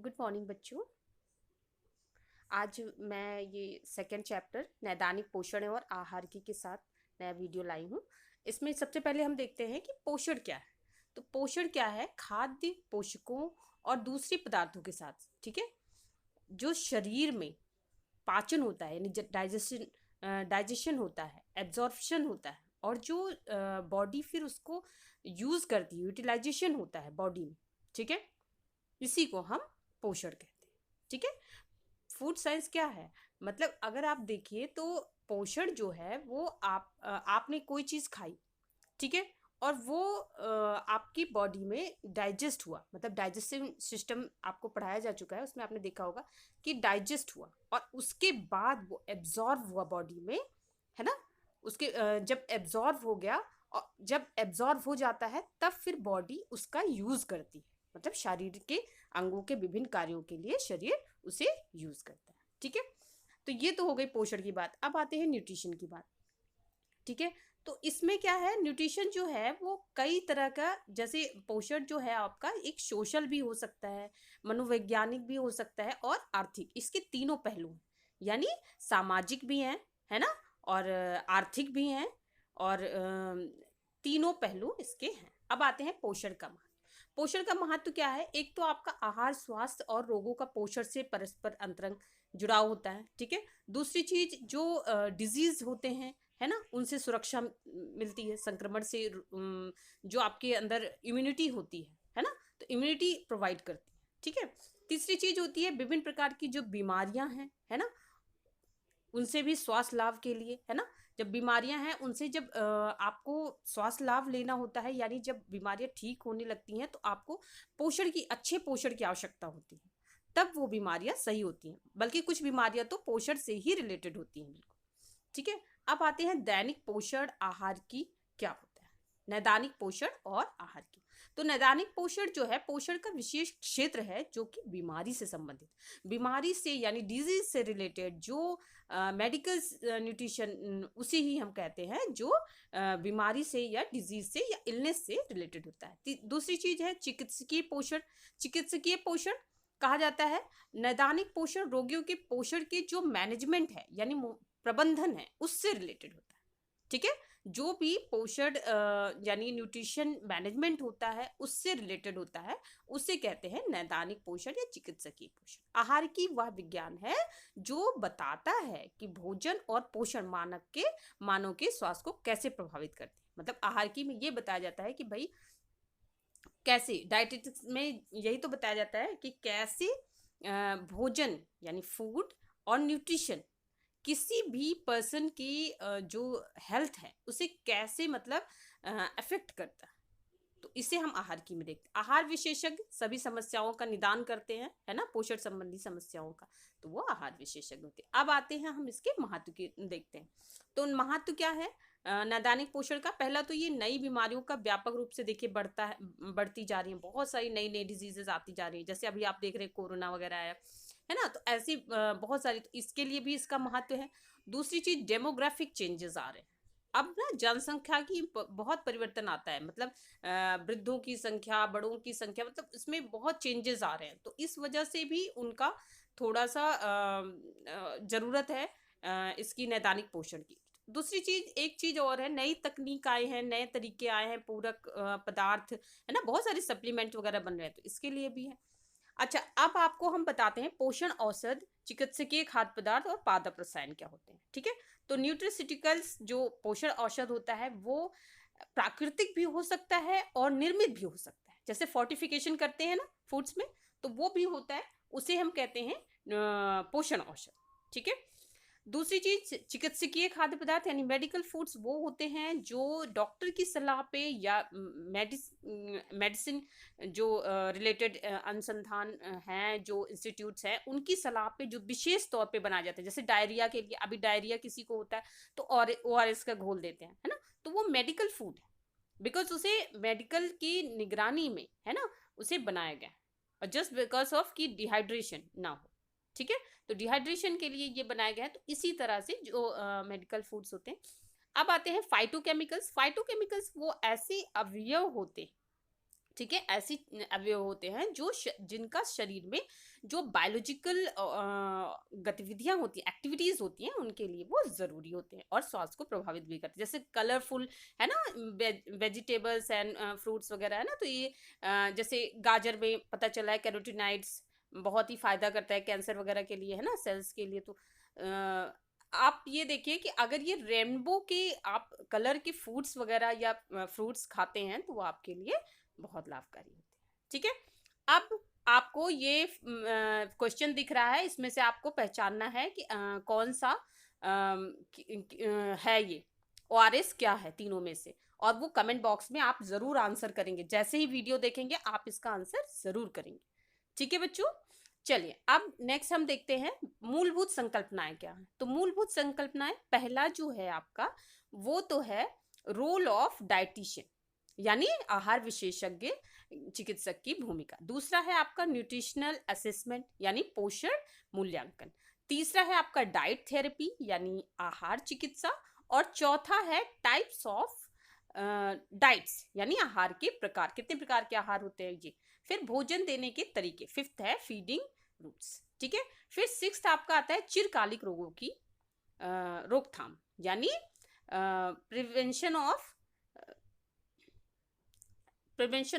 Good morning बच्चों। आज मैं ये सेकंड चैप्टर नैदानिक पोषण और आहार की के साथ नया वीडियो लाई हूँ। इसमें सबसे पहले हम देखते हैं कि पोषण क्या है। तो पोषण क्या है? खाद्य पोषकों और दूसरे पदार्थों के साथ, ठीक है, जो शरीर में पाचन होता है, यानी डाइजेशन डाइजेशन होता है, एब्जॉर्प्शन होता है, और जो बॉडी फिर उसको यूज करती है, यूटिलाइजेशन होता है बॉडी में, ठीक है, इसी को हम पोषण कहते हैं। ठीक है। फूड साइंस क्या है? मतलब अगर आप देखिए तो पोषण जो है वो आपने कोई चीज खाई, ठीक है, और वो आपकी बॉडी में डाइजेस्ट हुआ, मतलब डाइजेस्टिव सिस्टम आपको पढ़ाया जा चुका है, उसमें आपने देखा होगा कि डाइजेस्ट हुआ और उसके बाद वो एब्जॉर्ब हुआ बॉडी में, है ना। उसके जब एब्जॉर्ब हो गया, और जब एब्जॉर्ब हो जाता है तब फिर बॉडी उसका यूज करती है, मतलब शरीर के अंगों के विभिन्न कार्यों के लिए शरीर उसे यूज करता है। ठीक है। तो ये तो हो गई पोषण की बात। अब आते हैं न्यूट्रिशन की बात। ठीक है। तो इसमें क्या है, न्यूट्रिशन जो है वो कई तरह का, जैसे पोषण जो है आपका एक सोशल भी हो सकता है, मनोवैज्ञानिक भी हो सकता है, और आर्थिक, इसके तीनों पहलू हैं। यानी सामाजिक भी हैं, है ना, और आर्थिक भी हैं, और तीनों पहलू इसके हैं। अब आते हैं पोषण का महत्व। पोषण का महत्व क्या है? एक तो आपका आहार, स्वास्थ्य और रोगों का पोषण से परस्पर अंतरंग जुड़ाव होता है। ठीक है। दूसरी चीज, जो डिजीज होते हैं, है ना, उनसे सुरक्षा मिलती है, संक्रमण से जो आपके अंदर इम्यूनिटी होती है ना, तो इम्यूनिटी प्रोवाइड करती है। ठीक है। तीसरी चीज होती है विभिन्न प्रकार की जो बीमारियां हैं, है ना, उनसे भी स्वास्थ्य लाभ के लिए, है ना, जब बीमारियां हैं उनसे जब आपको स्वास्थ्य लाभ लेना होता है, यानी जब बीमारियां ठीक होने लगती हैं तो आपको पोषण की, अच्छे पोषण की आवश्यकता होती है, तब वो बीमारियां सही होती हैं। बल्कि कुछ बीमारियां तो पोषण से ही रिलेटेड होती हैं, बिल्कुल। ठीक है। अब आते हैं दैनिक पोषण आहार की क्या होता है, नैदानिक पोषण और आहार की। तो नैदानिक पोषण जो है, पोषण का विशेष क्षेत्र है जो कि बीमारी से संबंधित, बीमारी से यानी डिजीज से रिलेटेड जो मेडिकल न्यूट्रिशन, उसे ही हम कहते हैं जो बीमारी से या डिजीज से या इलनेस से रिलेटेड होता है। दूसरी चीज है चिकित्सकीय पोषण। चिकित्सकीय पोषण कहा जाता है नैदानिक पोषण रोगियों के पोषण के जो मैनेजमेंट है, यानी प्रबंधन है, उससे रिलेटेड होता है। ठीक है। जो भी पोषण यानी न्यूट्रिशन मैनेजमेंट होता है उससे रिलेटेड होता है, उसे कहते हैं नैदानिक पोषण या चिकित्सकीय पोषण। आहार की वह विज्ञान है जो बताता है कि भोजन और पोषण मानव के स्वास्थ्य को कैसे प्रभावित करते हैं। मतलब आहार की में ये बताया जाता है कि भाई कैसे, डाइटेटिक्स में यही तो बताया जाता है कि कैसे भोजन यानी फूड और न्यूट्रिशन किसी भी पर्सन की जो हेल्थ है उसे कैसे, मतलब अफेक्ट करता है। तो इसे हम आहार की में देखते हैं। आहार विशेषज्ञ सभी समस्याओं का निदान करते हैं, है ना, पोषण संबंधी समस्याओं का, तो वो आहार विशेषज्ञ होते हैं। अब आते हैं हम इसके महत्व की देखते हैं। तो महत्व क्या है नैदानिक पोषण का? पहला तो ये नई बीमारियों का व्यापक रूप से देखिए बढ़ती जा रही है, बहुत सारी नई नई डिजीजेस आती जा रही है, जैसे अभी आप देख रहे हैं कोरोना वगैरह आया, है ना, तो ऐसी बहुत सारी, तो इसके लिए भी इसका महत्व है। दूसरी चीज, डेमोग्राफिक चेंजेस आ रहे हैं। अब ना जनसंख्या की बहुत परिवर्तन आता है, मतलब वृद्धों की संख्या, बड़ों की संख्या, मतलब इसमें बहुत चेंजेस आ रहे हैं, तो इस वजह से भी उनका थोड़ा सा जरूरत है इसकी नैदानिक पोषण की। दूसरी चीज, एक चीज और है, नई तकनीक आए हैं, नए तरीके आए हैं, पूरक पदार्थ, है ना, बहुत सारे सप्लीमेंट वगैरह बन रहे हैं, तो इसके लिए भी है। अच्छा, अब आपको हम बताते हैं पोषण औषध, चिकित्सकीय खाद्य पदार्थ और पादप रसायन क्या होते हैं। ठीक है। तो न्यूट्रिसिटिकल्स जो पोषण औषध होता है वो प्राकृतिक भी हो सकता है और निर्मित भी हो सकता है, जैसे फोर्टिफिकेशन करते हैं ना फूड्स में, तो वो भी होता है, उसे हम कहते हैं पोषण औषध। ठीक है। दूसरी चीज, चिकित्सकीय खाद्य पदार्थ यानी मेडिकल फूड्स वो होते हैं जो डॉक्टर की सलाह पे या मेडिसिन जो रिलेटेड अनुसंधान हैं, जो इंस्टीट्यूट्स हैं, उनकी सलाह पे जो विशेष तौर पे बनाए जाते हैं। जैसे डायरिया के लिए, अभी डायरिया किसी को होता है तो और ORS का घोल देते हैं, है ना, तो वो मेडिकल फूड है, बिकॉज उसे मेडिकल की निगरानी में, है ना, उसे बनाया गया है, और जस्ट बिकॉज ऑफ कि डिहाइड्रेशन ना हो। ठीक है। तो डिहाइड्रेशन के लिए ये बनाया गया है। तो इसी तरह से जो मेडिकल फूड्स होते हैं। अब आते हैं फाइटोकेमिकल्स। फाइटोकेमिकल्स वो ऐसे अवयव होते हैं ठीक है, ऐसी अवयव होते हैं जो जिनका शरीर में जो बायोलॉजिकल गतिविधियां होती हैं, एक्टिविटीज होती हैं, उनके लिए वो जरूरी होते हैं और स्वास्थ्य को प्रभावित भी करते हैं। जैसे कलरफुल है ना, वेजिटेबल्स एंड फ्रूट्स वगैरह है ना, तो ये जैसे गाजर में पता चला है कैरोटीनाइड्स बहुत ही फायदा करता है कैंसर वगैरह के लिए, है ना, सेल्स के लिए। तो आप ये देखिए कि अगर ये रेनबो के आप कलर के फूड्स वगैरह या फ्रूट्स खाते हैं तो वो आपके लिए बहुत लाभकारी होते हैं। ठीक है, अब आपको ये क्वेश्चन दिख रहा है, इसमें से आपको पहचानना है कि कौन सा है ये ओआरएस क्या है तीनों में से, और वो कमेंट बॉक्स में आप जरूर आंसर करेंगे। जैसे ही वीडियो देखेंगे आप इसका आंसर जरूर करेंगे। ठीक है बच्चों, चलिए अब नेक्स्ट हम देखते हैं मूलभूत संकल्पनाएं क्या है। तो मूलभूत संकल्पनाएं, पहला जो है आपका वो तो है रोल ऑफ डाइटिशियन, यानी आहार विशेषज्ञ चिकित्सक की भूमिका। दूसरा है आपका न्यूट्रिशनल असेसमेंट यानी पोषण मूल्यांकन। तीसरा है आपका डाइट थेरेपी यानी आहार चिकित्सा। और चौथा है टाइप्स ऑफ डाइट्स यानी आहार के प्रकार, कितने प्रकार के आहार होते हैं ये। फिर भोजन देने के तरीके, फिफ्थ है फीडिंग रूट्स। ठीक है, फिर सिक्स्थ आपका आता है चिरकालिक रोगों की रोकथाम यानी प्रिवेंशन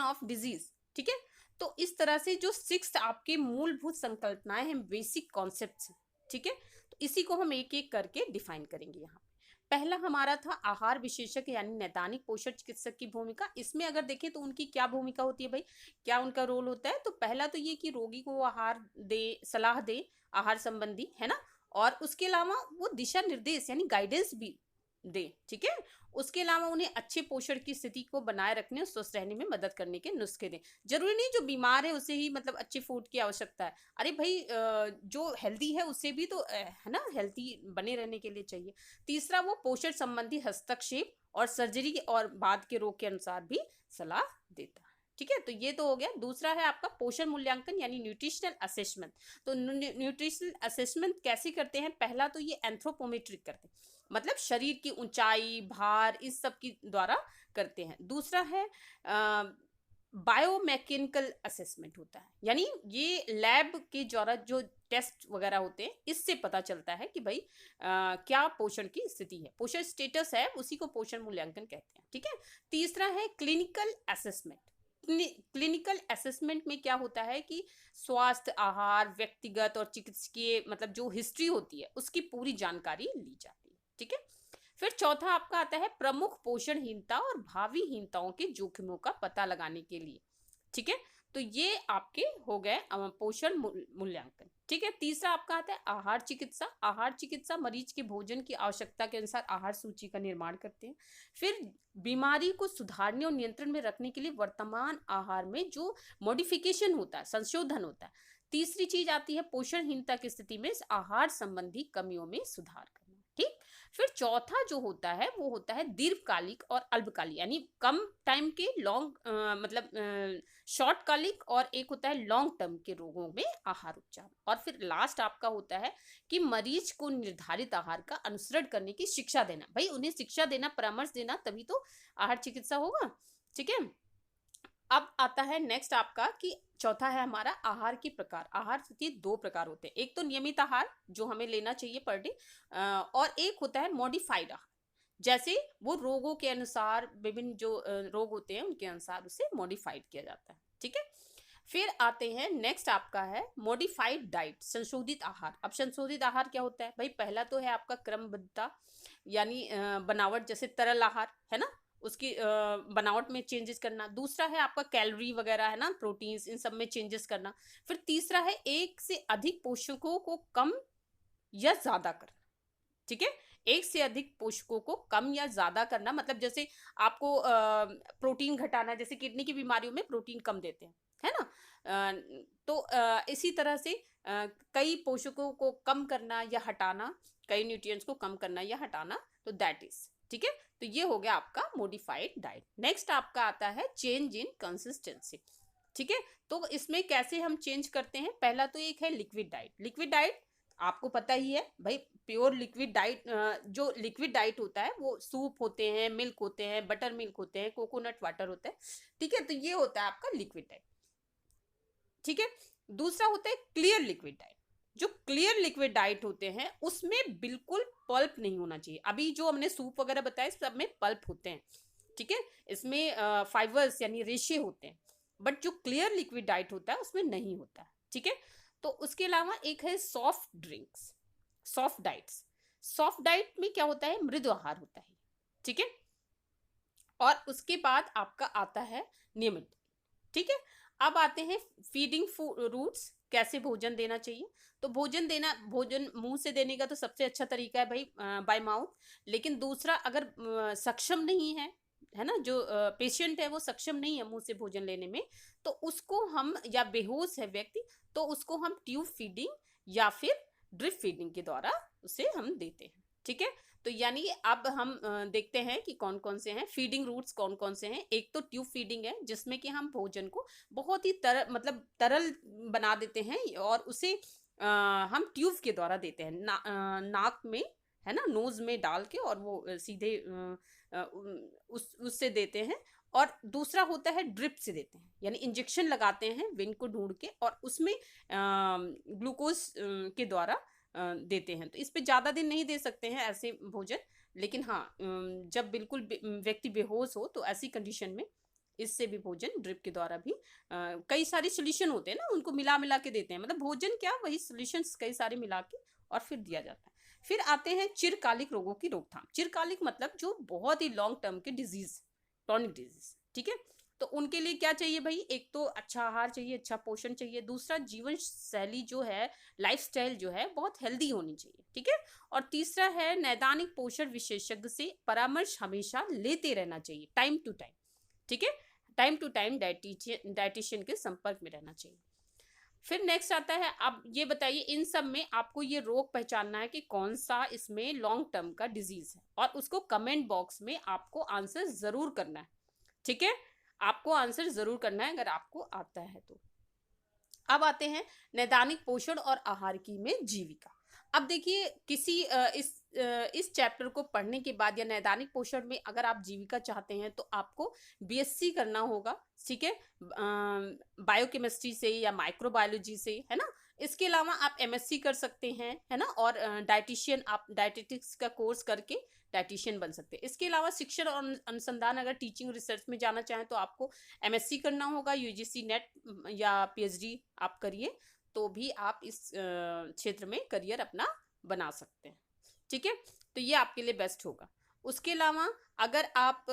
ऑफ डिजीज। ठीक है, तो इस तरह से जो सिक्स्थ आपके मूलभूत संकल्पनाएं हैं, बेसिक कॉन्सेप्ट्स। ठीक है, तो इसी को हम एक एक करके डिफाइन करेंगे यहाँ। पहला हमारा था आहार विशेषज्ञ यानी नैदानिक पोषण चिकित्सक की भूमिका। इसमें अगर देखें तो उनकी क्या भूमिका होती है भाई, क्या उनका रोल होता है। तो पहला तो ये कि रोगी को आहार दे, सलाह दे आहार संबंधी, है ना, और उसके अलावा वो दिशा निर्देश यानी गाइडेंस भी दे। ठीक है, उसके अलावा उन्हें अच्छे पोषण की स्थिति को बनाए रखने और स्वस्थ रहने में मदद करने के नुस्खे दें। जरूरी नहीं जो बीमार है उसे ही मतलब अच्छे फूड की आवश्यकता है, अरे भाई जो हेल्दी है उसे भी तो है ना, हेल्थी बने रहने के लिए चाहिए। तीसरा वो पोषण संबंधी हस्तक्षेप और सर्जरी और बाद के रोग के अनुसार भी सलाह देता है। ठीक है, तो ये तो हो गया। दूसरा है आपका पोषण मूल्यांकन यानी न्यूट्रिशनल असेसमेंट। तो न्यूट्रिशनल असेसमेंट कैसे करते हैं, पहला तो ये एंथ्रोपोमेट्रिक करते हैं, मतलब शरीर की ऊंचाई, भार, इस सब की द्वारा करते हैं। दूसरा है बायोमैकेनिकल असेसमेंट होता है, यानी ये लैब के द्वारा जो टेस्ट वगैरह होते हैं इससे पता चलता है कि भाई क्या पोषण की स्थिति है, पोषण स्टेटस है, उसी को पोषण मूल्यांकन कहते हैं। ठीक है, तीसरा है क्लिनिकल असेसमेंट। क्लिनिकल असेसमेंट में क्या होता है कि स्वास्थ्य, आहार, व्यक्तिगत और चिकित्सकीय मतलब जो हिस्ट्री होती है उसकी पूरी जानकारी ली जाती है। ठीक है, फिर चौथा आपका आता है प्रमुख पोषणहीनता और भावी हीनताओं के जोखिमों का पता लगाने के लिए। ठीक है, तो ये आपके हो गए पोषण मूल्यांकन। ठीक है, तीसरा आपका आता है आहार चिकित्सा। आहार चिकित्सा मरीज के भोजन की आवश्यकता के अनुसार आहार सूची का निर्माण करते हैं। फिर बीमारी को सुधारने और नियंत्रण में रखने के लिए वर्तमान आहार में जो मॉडिफिकेशन होता है, संशोधन होता है। तीसरी चीज आती है पोषणहीनता की स्थिति में आहार संबंधी कमियों में सुधार करना। ठीक, फिर चौथा जो होता है वो होता है दीर्घकालिक और अल्पकालिक, यानी कम टाइम के लॉन्ग मतलब शॉर्ट कालिक, और एक होता है लॉन्ग टर्म के रोगों में आहार उपचार। और फिर लास्ट आपका होता है कि मरीज को निर्धारित आहार का अनुसरण करने की शिक्षा देना। भाई उन्हें शिक्षा देना, परामर्श देना, तभी तो आहार चिकित्सा होगा। ठीक है, अब आता है नेक्स्ट आपका कि चौथा है हमारा आहार के प्रकार। आहार के दो प्रकार होते हैं, एक तो नियमित आहार जो हमें लेना चाहिए पर डे, और एक होता है मॉडिफाइड आहार, जैसे वो रोगों के अनुसार, विभिन्न जो रोग होते हैं उनके अनुसार उसे मॉडिफाइड किया जाता है। ठीक है, फिर आते हैं नेक्स्ट आपका है मॉडिफाइड डाइट, संशोधित आहार। अब संशोधित आहार क्या होता है भाई, पहला तो है आपका क्रमबद्धता यानी बनावट, जैसे तरल आहार है ना, उसकी बनावट में चेंजेस करना। दूसरा है आपका कैलोरी वगैरह है ना, प्रोटीन्स, इन सब में चेंजेस करना। फिर तीसरा है एक से अधिक पोषकों को कम या ज्यादा करना। ठीक है, एक से अधिक पोषकों को कम या ज्यादा करना, मतलब जैसे आपको प्रोटीन घटाना, जैसे किडनी की बीमारियों में प्रोटीन कम देते हैं, है ना, तो इसी तरह से कई पोषकों को कम करना या हटाना, कई न्यूट्रिएंट्स को कम करना या हटाना, तो दैट इज। ठीक है, तो ये हो गया आपका मॉडिफाइड डाइट। नेक्स्ट आपका आता है चेंज इन कंसिस्टेंसी। ठीक है, तो इसमें कैसे हम चेंज करते हैं, पहला तो एक है लिक्विड डाइट। लिक्विड डाइट आपको पता ही है भाई, प्योर लिक्विड डाइट, जो लिक्विड डाइट होता है वो सूप होते हैं, मिल्क होते हैं, बटर मिल्क होते हैं, कोकोनट वाटर होता है, ठीक है। तो ये होता है आपका लिक्विड डाइट, ठीक है। दूसरा होता है क्लियर लिक्विड डाइट। जो क्लियर लिक्विड डाइट होते हैं उसमें बिल्कुल पल्प नहीं होना चाहिए। अभी जो हमने सूप वगैरह बताया सब में पल्प होते हैं, ठीक है, इसमें फाइबर्स यानी रेशे होते हैं, बट जो क्लियर लिक्विड डाइट होता है उसमें नहीं होता है, ठीक है। तो उसके अलावा एक है soft drinks, soft diets. Soft diet में क्या होता है, मृदु आहार होता है, ठीक है। और उसके बाद आपका आता है नियमित, ठीक है। अब आते हैं फीडिंग रूट्स, कैसे भोजन देना चाहिए। तो भोजन मुंह से देने का तो सबसे अच्छा तरीका है भाई बाय माउथ। लेकिन दूसरा, अगर सक्षम नहीं है ना, जो पेशेंट है वो सक्षम नहीं है मुंह से भोजन लेने में, तो उसको हम, या बेहोश है व्यक्ति, तो उसको हम ट्यूब फीडिंग या फिर ड्रिप फीडिंग के द्वारा उसे हम देते हैं, ठीक है। तो यानी अब हम देखते हैं कि कौन कौन से हैं फीडिंग रूट्स, कौन कौन से हैं। एक तो ट्यूब फीडिंग है, जिसमें कि हम भोजन को बहुत ही तरल बना देते हैं और उसे हम ट्यूब के द्वारा देते हैं, नाक में, है ना, नोज में डाल के, और वो सीधे उससे देते हैं। और दूसरा होता है ड्रिप से देते हैं, यानी इंजेक्शन लगाते हैं वेन को ढूंढ के, और उसमें ग्लूकोज के द्वारा देते हैं। तो इस पे ज़्यादा दिन नहीं दे सकते हैं ऐसे भोजन, लेकिन हाँ, जब बिल्कुल व्यक्ति बेहोश हो तो ऐसी कंडीशन में इससे भी भोजन ड्रिप के द्वारा भी, कई सारे सोल्यूशन होते हैं ना, उनको मिला मिला के देते हैं, मतलब भोजन क्या, वही सोल्यूशंस कई सारे मिला के और फिर दिया जाता है। फिर आते हैं चिरकालिक रोगों की रोकथाम। चिरकालिक मतलब जो बहुत ही लॉन्ग टर्म के डिजीज, टॉनिक डिजीज, ठीक है। तो उनके लिए क्या चाहिए भाई, एक तो अच्छा आहार चाहिए, अच्छा पोषण चाहिए। दूसरा, जीवन शैली जो है, लाइफस्टाइल जो है, बहुत हेल्दी होनी चाहिए, ठीक है। और तीसरा है नैदानिक पोषण विशेषज्ञ से परामर्श हमेशा लेते रहना चाहिए, टाइम टू टाइम, ठीक है। टाइम टू टाइम डाइटिशियन के संपर्क में रहना चाहिए। फिर नेक्स्ट आता है, अब ये बताइए इन सब में आपको ये रोग पहचानना है कि कौन सा इसमें लॉन्ग टर्म का डिजीज है, और उसको कमेंट बॉक्स में आपको आंसर जरूर करना है, ठीक है। आपको आंसर जरूर करना है अगर आपको आता है तो। अब आते हैं नैदानिक पोषण और आहार की में जीविका। अब देखिए, किसी इस चैप्टर को पढ़ने के बाद या नैदानिक पोषण में अगर आप जीविका चाहते हैं तो आपको बीएससी करना होगा, ठीक है, बायोकेमिस्ट्री से या माइक्रोबायोलॉजी से, है ना। इसके अलावा आप एमएससी कर सकते हैं, है ना, और डाइटिशियन, आप डाइटेटिक्स का कोर्स करके डाइटिशियन बन सकते हैं। इसके अलावा शिक्षण और अनुसंधान, अगर टीचिंग रिसर्च में जाना चाहें तो आपको एमएससी करना होगा, यूजीसी नेट या पीएचडी आप करिए, तो भी आप इस क्षेत्र में करियर अपना बना सकते हैं, ठीक है। तो ये आपके लिए बेस्ट होगा। उसके अलावा अगर आप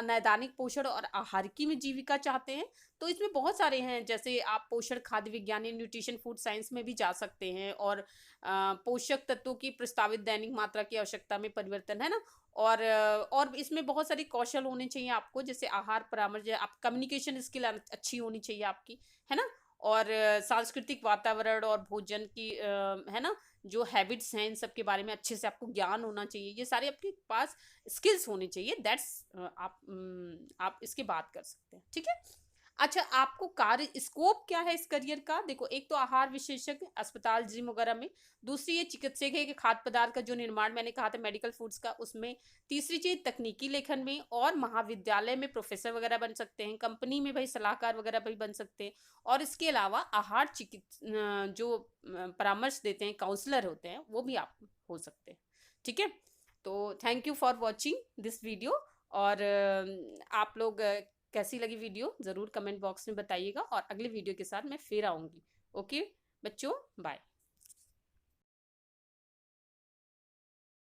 नैदानिक पोषण और आहारिकी में जीविका चाहते हैं तो इसमें बहुत सारे हैं, जैसे आप पोषण खाद्य विज्ञान, न्यूट्रिशन फूड साइंस में भी जा सकते हैं, और पोषक तत्वों की प्रस्तावित दैनिक मात्रा की आवश्यकता में परिवर्तन, है ना। और इसमें बहुत सारे कौशल होने चाहिए आपको, जैसे आहार परामर्श, आप कम्युनिकेशन स्किल अच्छी होनी चाहिए आपकी, है ना। और सांस्कृतिक वातावरण और भोजन की, है ना, जो हैबिट्स हैं इन सब के बारे में अच्छे से आपको ज्ञान होना चाहिए। ये सारे आपके पास स्किल्स होने चाहिए, दैट्स आप इसकी बात कर सकते हैं, ठीक है। अच्छा, आपको कार्य स्कोप क्या है इस करियर का, देखो, एक तो आहार विशेषज्ञ अस्पताल, जिम वगैरह में। दूसरी ये चिकित्सक है कि खाद्य पदार्थ का जो निर्माण, मैंने कहा था मेडिकल फूड्स का, उसमें। तीसरी चीज तकनीकी लेखन में, और महाविद्यालय में प्रोफेसर वगैरह बन सकते हैं, कंपनी में भाई सलाहकार वगैरह भी बन सकते हैं। और इसके अलावा आहार जो परामर्श देते हैं, काउंसलर होते हैं, वो भी आप हो सकते हैं, ठीक है। तो thank you for watching this video. और आप लोग कैसी लगी वीडियो ज़रूर कमेंट बॉक्स में बताइएगा, और अगले वीडियो के साथ मैं फिर आऊँगी। ओके बच्चों, बाय।